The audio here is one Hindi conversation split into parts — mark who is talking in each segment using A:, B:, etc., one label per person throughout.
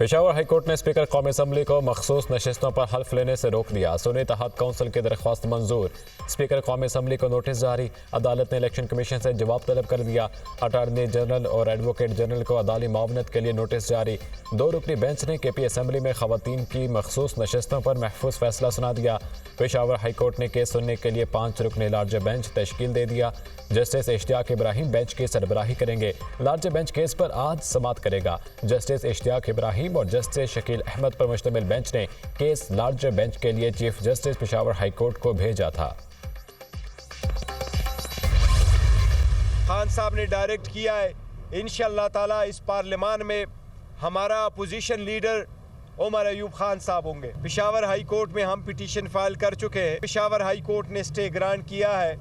A: पेशावर हाईकोर्ट ने स्पीकर कौमी असम्बली को मखसूस नशिस्तों पर हल्फ लेने से रोक दिया। सुन्नी इत्तेहाद काउंसिल की दरख्वास्त मंजूर। स्पीकर कौमी असम्बली को नोटिस जारी। अदालत ने इलेक्शन कमीशन से जवाब तलब कर दिया। अटारनी जनरल और एडवोकेट जनरल को अदालती मावनत के लिए नोटिस जारी। 2 रुकनी बेंच ने KP असम्बली में खवातीन की मखसूस नशिस्तों पर महफूज फैसला सुना दिया। पेशावर हाईकोर्ट ने केस सुनने के लिए 5 रुकनी लार्जर बेंच तश्कील दे दिया। जस्टिस इश्तियाक इब्राहिम बेंच की सरबराही करेंगे। लार्जर बेंच केस पर आज समाअत करेगा। जस्टिस इश्तियाक इब्राहिम और जस्टिस शकील अहमद पर मुश्तमिल बेंच ने केस लार्जर बेंच के लिए चीफ जस्टिस पेशावर हाईकोर्ट को भेजा था।
B: खान साहब ने डायरेक्ट किया है, इंशाअल्लाह ताला इस पार्लियामान में हमारा अपोजिशन लीडर उमर अयूब खान साहब होंगे। पेशावर हाई कोर्ट में हम पिटीशन फाइल कर चुके हैं। पेशावर हाई कोर्ट ने स्टे ग्रांट किया है,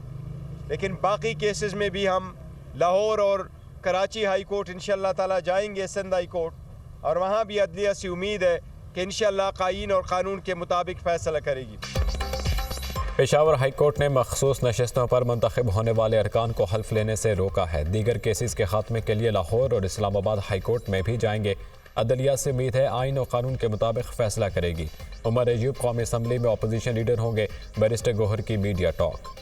B: लेकिन बाकी केसेस में भी हम लाहौर और कराची हाई कोर्ट इंशाअल्लाह ताला जाएंगे, सिंध हाई कोर्ट, और वहाँ भी अदलिया से उम्मीद है कि इंशाअल्लाह कायीन और कानून के मुताबिक फैसला करेगी।
A: पेशावर हाई कोर्ट ने मखसूस नशिस्तों पर मुंतखब होने वाले अरकान को हल्फ लेने से रोका है। दीगर केसेस के खात्मे के लिए लाहौर और इस्लामाबाद हाई कोर्ट में भी जाएंगे। अदलिया से उम्मीद है आइन और कानून के मुताबिक फैसला करेगी। उमर अयूब कौमी असम्बली में अपोजिशन लीडर होंगे। बैरिस्टर गोहर की मीडिया टॉक।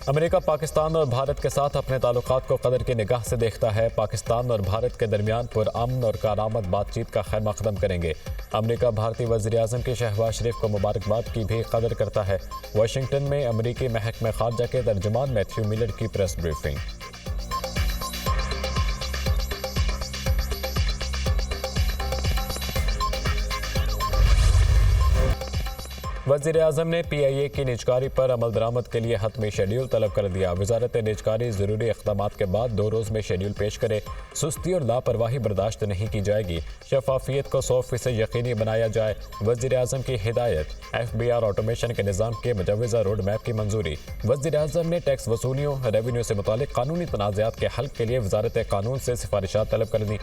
A: अमेरिका पाकिस्तान और भारत के साथ अपने ताल्लुकात को कदर की निगाह से देखता है। पाकिस्तान और भारत के दरमियान पुरअमन और कारआमद बातचीत का खैर मकदम करेंगे। अमेरिका भारतीय वज़ीर आज़म की शहबाज शरीफ को मुबारकबाद की भी कदर करता है। वाशिंगटन में अमेरिकी महकमे खारजा के तर्जुमान मैथ्यू मिलर की प्रेस ब्रीफिंग। वज़ीर आज़म ने PIA की निजकारी पर अमल दरामद के लिए हतमी शेड्यूल तलब कर दिया। वजारत निजकारी ज़रूरी इक़दामात के बाद 2 रोज़ में शेड्यूल पेश करे। सुस्ती और लापरवाही बर्दाश्त नहीं की जाएगी। शफाफियत को 100% यकीनी बनाया जाए। वज़ीर आज़म की हिदायत। FBR ऑटोमेशन के निज़ाम के मुजव्वज़ा रोड मैप की मंजूरी। वज़ीर आज़म ने टैक्स वसूलियों रेवेन्यू से मुतालिक कानूनी तनाज़ात के हल के लिए वजारत कानून से सिफारिशात तलब कर दी।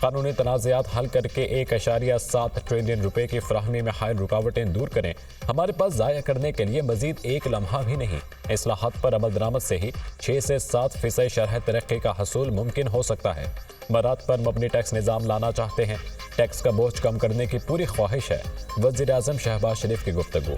A: कानूनी तनाज़ात हल करके 1.7 ट्रिलियन रुपए की फराहमी में हायल रुकावटें दूर करें। हमारे पास ज़ाया करने के लिए मजीद एक लम्हा भी नहीं। इस्लाहात पर अमल दरामद से ही 6 से 7% शरह तरक्की का हसूल मुमकिन हो सकता है। मरात पर मबनी टैक्स निज़ाम लाना चाहते हैं। टैक्स का बोझ कम करने की पूरी ख्वाहिश है। वज़ीर आज़म शहबाज शरीफ की गुफ्तगू।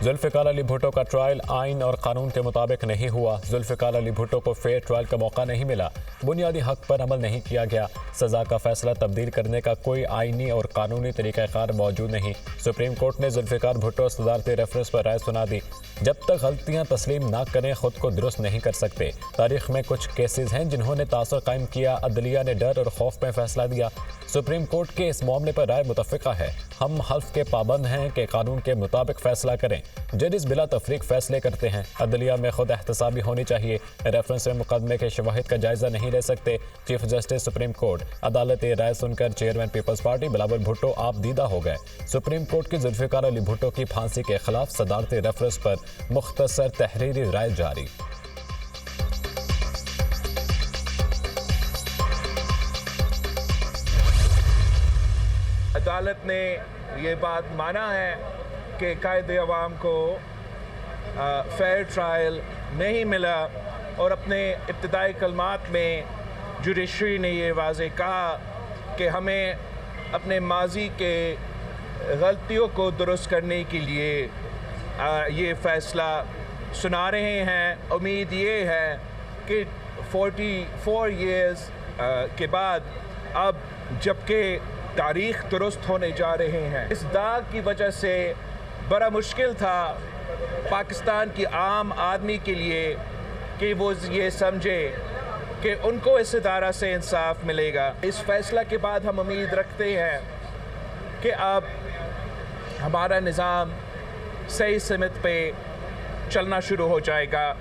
A: जुल्फ़िकार अली भुट्टो का ट्रायल आइन और कानून के मुताबिक नहीं हुआ। जुल्फ़िकार अली भुट्टो को फेयर ट्रायल का मौका नहीं मिला। बुनियादी हक पर अमल नहीं किया गया। सज़ा का फैसला तब्दील करने का कोई आइनी और कानूनी तरीक़ाकार मौजूद नहीं। सुप्रीम कोर्ट ने जुल्फ़िकार भुट्टो सदारती रेफरेंस पर राय सुना दी। जब तक गलतियाँ तस्लीम ना करें खुद को दुरुस्त नहीं कर सकते। तारीख में कुछ केसेस हैं जिन्होंने तासुर कायम किया। अदलिया ने डर और खौफ में फैसला दिया। सुप्रीम कोर्ट के इस मामले पर राय मुतफ़िक़ा है। हम हल्फ के पाबंद हैं कि कानून के मुताबिक फैसला करें। जजिस बिला तफरीक फैसले करते हैं। अदलिया में खुद एहतसाबी होनी चाहिए। रेफरेंस में मुकदमे के शवाहिद का जायजा नहीं ले सकते। Chief justice supreme court. अदालत ये राय सुनकर chairman people's party Bilawal Bhutto आप दीदा हो गए। सुप्रीम कोर्ट की जुल्फ़िकार अली भुट्टो की फांसी के खिलाफ सदारती रेफरेंस पर मुख्तसर तहरीरी राय जारी।
C: अदालत ने ये बात माना है कि कायदे अवाम को फेयर ट्रायल नहीं मिला, और अपने इब्तिदाई कलमात में जुडिशरी ने ये वाज़े कहा कि हमें अपने माजी के गलतियों को दुरुस्त करने के लिए ये फ़ैसला सुना रहे हैं। उम्मीद ये है कि 44 ईयर्स के बाद अब जबकि तारीख़ दुरुस्त होने जा रहे हैं, इस दाग की वजह से बड़ा मुश्किल था पाकिस्तान की आम आदमी के लिए कि वो ये समझे कि उनको इस इदारा से इंसाफ मिलेगा। इस फैसला के बाद हम उम्मीद रखते हैं कि अब हमारा निज़ाम सही सिमत पे चलना शुरू हो जाएगा।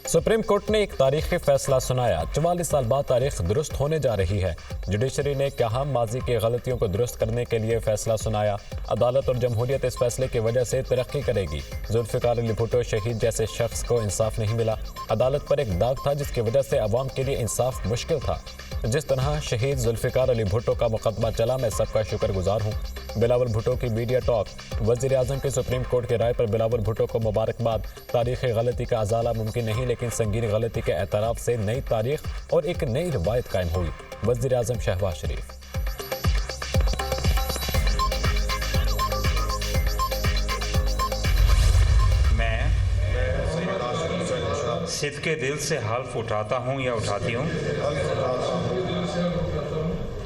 A: सुप्रीम कोर्ट ने एक तारीखी फैसला सुनाया। 44 साल बाद तारीख दुरुस्त होने जा रही है। जुडिशरी ने कहा माजी की गलतियों को दुरुस्त करने के लिए फैसला सुनाया। अदालत और जमहूरियत इस फैसले की वजह से तरक्की करेगी। जुल्फ़िकार अली भुट्टो शहीद जैसे शख्स को इंसाफ नहीं मिला। अदालत पर एक दाग था जिसकी वजह से अवाम के लिए इंसाफ मुश्किल था। जिस तरह शहीद जुल्फ़िकार अली भुट्टो का मुकदमा चला, मैं सबका शुक्रगुजार हूँ। बिलावल भुट्टो की मीडिया टॉक। वज़ीर आज़म की सुप्रीम कोर्ट की राय पर बिलावल भुट्टो को मुबारकबाद। तारीख़ी गलती का अजाला मुमकिन नहीं, लेकिन संगीन गलती के एतराफ़ से नई तारीख और एक नई रिवायत कायम हुई। वज़ीर आज़म शहबाज शरीफ।
D: सिद्क़े दिल से हल्फ उठाता हूँ या उठाती हूँ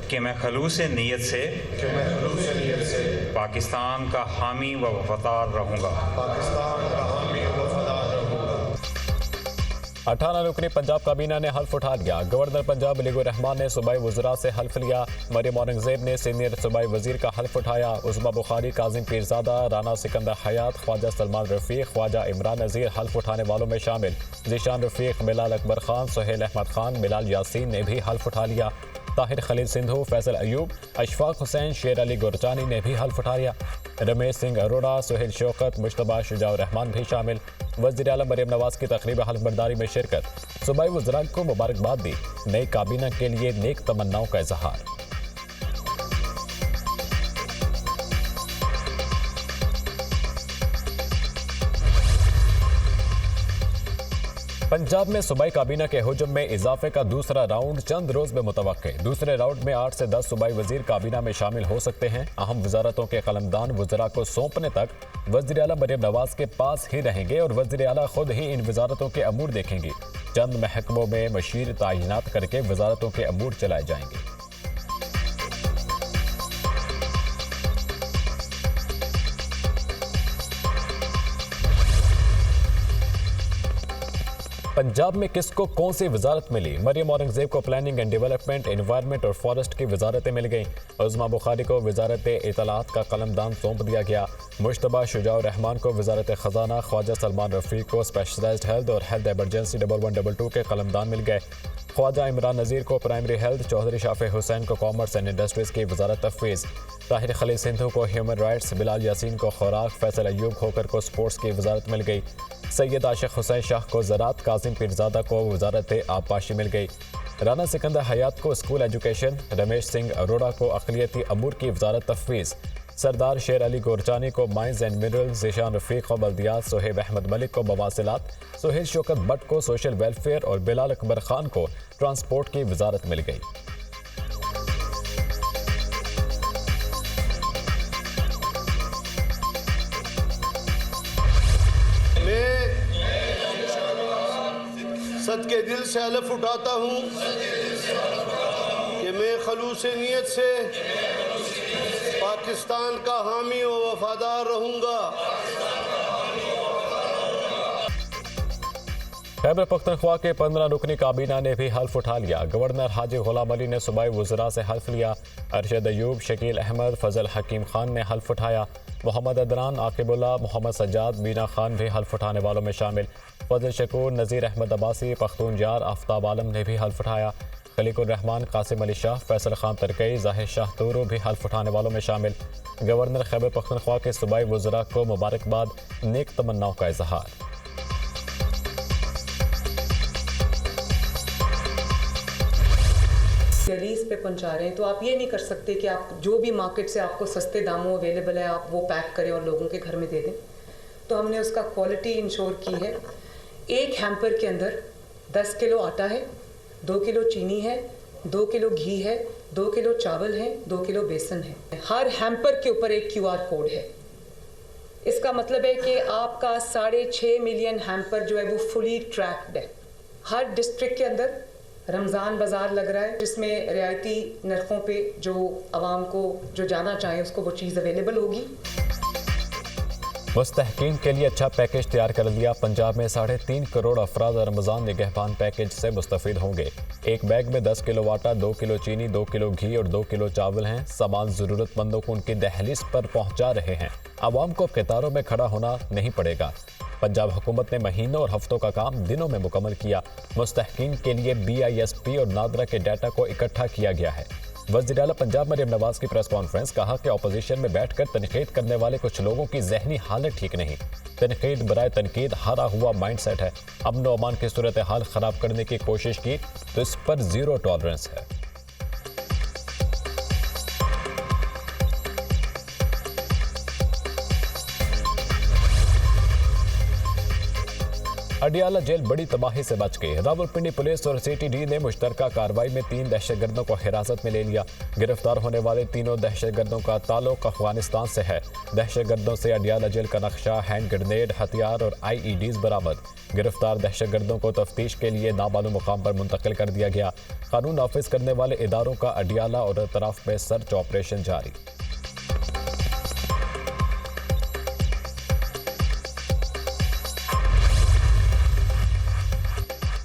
D: कि मैं खलूस नीयत से पाकिस्तान का हामी व वफादार रहूँगा।
A: 18 रुकनी पंजाब काबीना ने हल्फ उठा लिया। गवर्नर पंजाब अली रहमान ने सूबाई वज़रा से हल्फ लिया। मरियम औरंगज़ेब ने सीनियर सूबाई वज़ीर का हल्फ उठाया। उस्मा बुखारी, काजिम पीरज़ादा, राना सिकंदर हयात, ख्वाजा सलमान रफ़ीक, ख्वाजा इमरान नज़ीर हल्फ उठाने वालों में शामिल। ज़ीशान रफ़ीक, बिलाल अकबर खान, सुहेल अहमद खान, बिलाल यासीन ने भी हल्फ उठा लिया। ताहिर खलील सिंधु, फैसल अयूब, अशफाक हुसैन, शेर अली गुरचानी ने भी हल्फ उठा लिया। रमेश सिंह अरोड़ा, सुहेल शौकत, मुश्तबा शुजाउर रहमान भी शामिल। वज़ीर आलम मरियम नवाज की तकरीब हल्फ बर्दारी में शिरकत। सूबाई वज़रा को मुबारकबाद दी। नई काबीना के लिए नेक तमन्नाओं का इजहार। पंजाब में सूबाई काबीना के हुजूम में इजाफे का दूसरा राउंड चंद रोज में मुतवक्के। दूसरे राउंड में 8 से 10 सूबाई वजीर काबीना में शामिल हो सकते हैं। अहम वजारतों के कलमदान वज़रा को सौंपने तक वज़ीर आला मरियम नवाज के पास ही रहेंगे और वज़ीर आला खुद ही इन वजारतों के अमूर देखेंगी। चंद महकमों में मशीर तैनात करके वजारतों के अमूर चलाए जाएंगे। पंजाब में किसको कौन सी वजारत मिली? मरियम औरंगज़ेब को प्लानिंग एंड डेवलपमेंट, एनवायरनमेंट और फॉरेस्ट की वजारतें मिल गईं। उस्मा बुखारी को वजारत इतलात का कलमदान सौंप दिया गया। मुश्तबा शुजाउर रहमान को वजारत ख़जाना, ख्वाजा सलमान रफ़ीक को स्पेशलाइज्ड हेल्थ और हेल्थ एमरजेंसी 1122 के कलमदान मिल गए। ख्वाजा इमरान नज़ीर को प्राइमरी हेल्थ, चौधरी शाफी हुसैन को कॉमर्स एंड इंडस्ट्रीज़ की वजारत तफवीज़। ताहिर खलील सिंधु को ह्यूमन राइट्स, बिलाल यासीन को खुराक, फैसल अयूब खोकर को स्पोर्ट्स की वजारत मिल गई। सैयद आशिक हुसैन शाह को ज़राअत, काजिम पीरज़ादा को वजारत आबपाशी मिल गई। राना सिकंदर हयात को स्कूल एजुकेशन, रमेश सिंह अरोड़ा को अक़लियती अमूर की वजारत तफवीज़। सरदार शेर अली गोरचानी को माइंस एंड मिनरल्स, ज़ीशान रफ़ीक को बल्दियात, सोहेब अहमद मलिक को मवासिलात, सुहेल शौकत भट्ट को सोशल वेलफेयर और बिलाल अकबर खान को ट्रांसपोर्ट की वजारत मिल गई।
E: सदके दिल से हलफ उठाता हूँ कि मैं खलूस नीयत से पाकिस्तान का हामी व वफादार रहूँगा।
A: खैबर पख्तनख्वा के 15 रुकनी काबीना ने भी हल्फ उठा लिया। गवर्नर हाजी गुलाम अली ने सूबाई वज़रा से हल्फ लिया। अरशद अयूब, शकील अहमद, फजल हकीम खान ने हल्फ उठाया। मोहम्मद अदनान, आकिबुल्ला, मोहम्मद सज्जाद, मीना खान भी हल्फ उठाने वालों में शामिल। फजल शकूर, नज़ीर अहमद अब्बासी, पख्तून यार, आफ्ताब आलम ने भी हल्फ उठाया। खलीकुर रहमान, कासिम अली शाह, फैसल खान तरकई, जाहिर शाह तूरू भी हल्फ उठाने वालों में शामिल। गवर्नर खैबर पख्तनख्वा के सूबाई वज़रा को मुबारकबाद, नेक तमन्नाओं का इजहार।
F: गलीज पे पहुंचा रहे हैं, तो आप ये नहीं कर सकते कि आप जो भी मार्केट से आपको सस्ते दामों अवेलेबल है आप वो पैक करें और लोगों के घर में दे दें। तो हमने उसका क्वालिटी इंश्योर की है। एक हैम्पर के अंदर 10 किलो आटा है, 2 किलो चीनी है, 2 किलो घी है, 2 किलो चावल है, 2 किलो बेसन है। हर हैम्पर के ऊपर एक QR कोड है। इसका मतलब है कि आपका 6.5 मिलियन हैम्पर जो है वो फुली ट्रैक्ड है। हर डिस्ट्रिक्ट के अंदर रमज़ान बाज़ार लग रहा है जिसमें रियायती नरखों पे जो आवाम को जो जाना चाहे उसको वो चीज़ अवेलेबल होगी।
A: मुस्तहकीन के लिए अच्छा पैकेज तैयार कर लिया। पंजाब में 3.5 करोड़ अफराद रमज़ान निगहबान पैकेज से मुस्तफ़ीद होंगे। एक बैग में 10 किलो आटा, 2 किलो चीनी, 2 किलो घी और 2 किलो चावल हैं। सामान ज़रूरतमंदों को उनकी दहलीज पर पहुँचा रहे हैं। आवाम को कतारों में खड़ा होना नहीं पड़ेगा। पंजाब हुकूमत ने महीनों और हफ्तों का काम दिनों में मुकम्मल किया। मुस्तहकीन के लिए BISP और नादरा के डाटा को इकट्ठा किया गया है। वज़ीर आला पंजाब मरियम नवाज की प्रेस कॉन्फ्रेंस, कहा कि अपोजिशन में बैठकर तनकीद करने वाले कुछ लोगों की जहनी हालत ठीक नहीं। तनकीद बराए तनकीद हारा हुआ माइंडसेट है। अमन व अमान की सूरत हाल ख़राब करने की कोशिश की तो इस पर ज़ीरो टॉलरेंस है। अडियाला जेल बड़ी तबाही से बच गई। रावलपिंडी पुलिस और सीटीडी ने मुश्तरका कार्रवाई में 3 दहशतगर्दों को हिरासत में ले लिया। गिरफ्तार होने वाले तीनों दहशतगर्दों का ताल्लुक अफगानिस्तान से है। दहशतगर्दों से अडियाला जेल का नक्शा, हैंड ग्रेनेड, हथियार और IEDs बरामद। गिरफ्तार दहशतगर्दों को तफ्तीश के लिए नामालूम मुकाम पर मुंतकिल कर दिया गया। कानून नाफिज करने वाले इदारों का अडियाला और तरफ में सर्च ऑपरेशन जारी।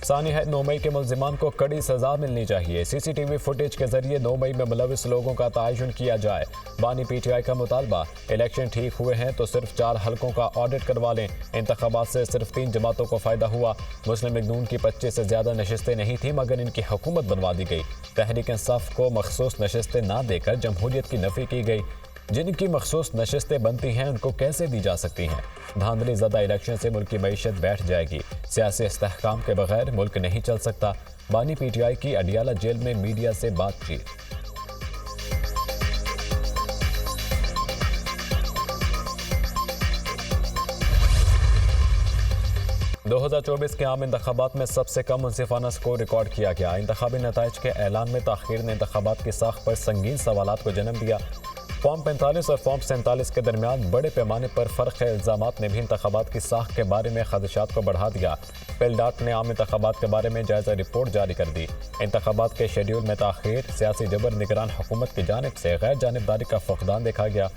A: सानी है 9 मई के मुल्जिमान को कड़ी सजा मिलनी चाहिए। CCTV फुटेज के जरिए 9 मई में मुलविस लोगों का तयन किया जाए। बानी PTI का मुतालबा, इलेक्शन ठीक हुए हैं तो सिर्फ 4 हलकों का ऑडिट करवा लें। इंतखाबात से सिर्फ 3 जमातों को फायदा हुआ। मुस्लिम लीग नून की 25 से ज्यादा नशिस्तें नहीं थी मगर इनकी हुकूमत बनवा दी गई। तहरीक इंसाफ को मखसूस नशिस्तें ना देकर जमहूरियत की नफी की गई। जिनकी मखसूस नशिस्तें बनती हैं उनको कैसे दी जा सकती हैं। धांधली ज़दा इलेक्शन से मुल्क की मईशत बैठ जाएगी। सियासी इस्तेहकाम के बगैर मुल्क नहीं चल सकता। बानी PTI की अडियाला जेल में मीडिया से बातचीत। – 2024 के आम इंतखाबात में सबसे कम मुनसिफाना स्कोर रिकॉर्ड किया गया। इंतखाबी नताइज के ऐलान में ताखीर ने इंतखाबात की साख पर संगीन सवालात को जन्म दिया। फॉर्म 45 और फॉर्म 47 के दरमियान बड़े पैमाने पर फ़र्क है। इल्ज़ामात ने भी इंतखाबात की साख के बारे में खदशात को बढ़ा दिया। पेलडाट ने आम इंतखाबात के बारे में जायज़ा रिपोर्ट जारी कर दी। इंतखाबात के शेड्यूल में ताख़ीर, सियासी जबर निगरान हुकूमत की जानिब से गैर जानिबदारी का फुक़दान देखा गया।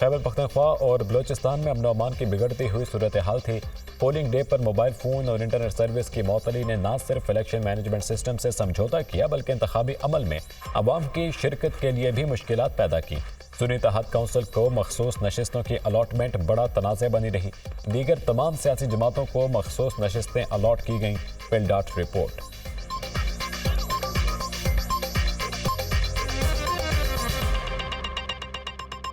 A: खैबर पख्तूनख्वा और बलोचिस्तान में अमन व अमान की बिगड़ती हुई सूरत हाल थी। पोलिंग डे पर मोबाइल फ़ोन और इंटरनेट सर्विस की मअतली ने न सिर्फ इलेक्शन मैनेजमेंट सिस्टम से समझौता किया बल्कि इंतखाबी अमल में अवाम की शिरकत के लिए भी मुश्किलात पैदा की। सुन्नी इत्तेहाद काउंसिल को मखसूस नशिस्तों की अलॉटमेंट बड़ा तनाज़े बनी रही। दीगर तमाम सियासी जमातों को मखसूस नशिस्तें अलॉट की गईं। पेलडाट रिपोर्ट।